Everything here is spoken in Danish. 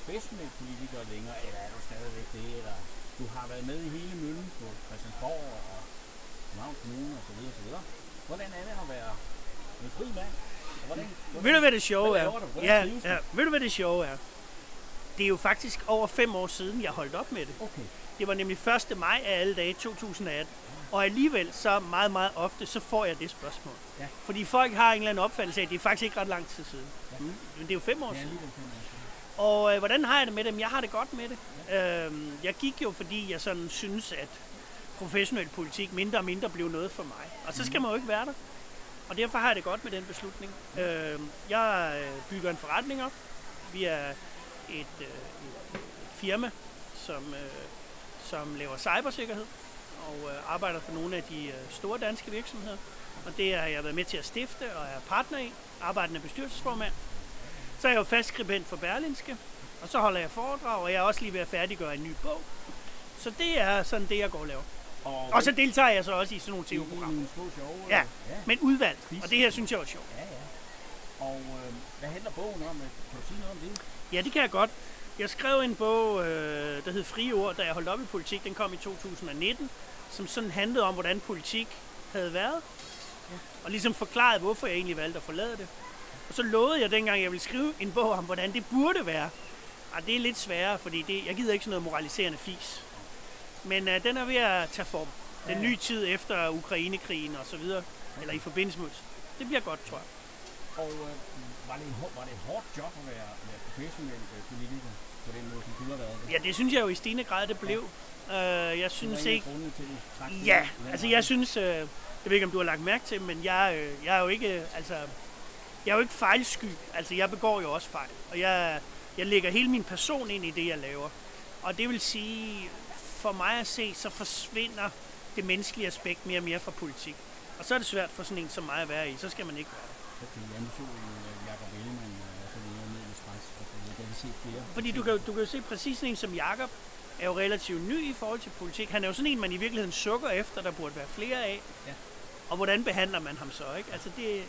professionel politiker længere, eller er du stadigvæk det, eller du har været med i hele møllen på Christiansborg og Københavns Kommune og så videre, så videre. Hvordan er det at være en fri mand? Ved du, hvad det sjove er? Ved du, hvad det sjove er? Det er jo faktisk over 5 år siden, jeg holdt op med det. Okay. Det var nemlig 1. maj af alle dage 2018. Og alligevel så meget, meget ofte, så får jeg det spørgsmål. Ja. Fordi folk har en eller anden opfattelse af, at det er faktisk ikke ret lang tid siden. Ja. Men det er jo 5 år siden. Og hvordan har jeg det med dem? Jeg har det godt med det. Ja. Jeg gik jo, fordi jeg sådan synes, at professionel politik mindre og mindre blev noget for mig. Og så skal man jo ikke være der. Og derfor har jeg det godt med den beslutning. Jeg bygger en forretning op. Vi er et firma, som laver cybersikkerhed og arbejder for nogle af de store danske virksomheder. Og det har jeg været med til at stifte og er partner i, arbejdende bestyrelsesformand. Så er jeg jo fast skribent for Berlingske, og så holder jeg foredrag, og jeg er også lige ved at færdiggøre en ny bog. Så det er sådan det, jeg går og laver. Og så deltager jeg så også i sådan nogle TV-programmer. Ja, men udvalgt, og det her synes jeg er sjovt. Ja, ja. Og hvad handler bogen om? Kan du sige noget om det? Ja, det kan jeg godt. Jeg skrev en bog, der hed Frie Ord, da jeg holdt op i politik. Den kom i 2019, som sådan handlede om, hvordan politik havde været. Ja. Og ligesom forklarede, hvorfor jeg egentlig valgte at forlade det. Og så lovede jeg dengang, at jeg ville skrive en bog om, hvordan det burde være. Og det er lidt sværere, fordi jeg gider ikke sådan noget moraliserende fis. Men den er ved at tage form. Den nye tid efter Ukrainekrigen og så videre. Okay. Eller i forbindelse med det bliver godt, tror jeg. Og var det et hårdt job at være professionel politiker på den måde, som du har været det? Ja, det synes jeg jo i stigende grad, det blev. Jeg synes ikke... jeg synes... jeg ved ikke, om du har lagt mærke til, men jeg er jo ikke... jeg er jo ikke fejlsky. Altså, jeg begår jo også fejl. Og jeg lægger hele min person ind i det, jeg laver. Og det vil sige, for mig at se, så forsvinder det menneskelige aspekt mere og mere fra politik. Og så er det svært for sådan en som mig at være i. Så skal man ikke være der. Fordi du kan jo se præcis en som Jakob er jo relativt ny i forhold til politik. Han er jo sådan en, man i virkeligheden sukker efter, der burde være flere af. Ja. Og hvordan behandler man ham så, ikke? Altså det... Ja.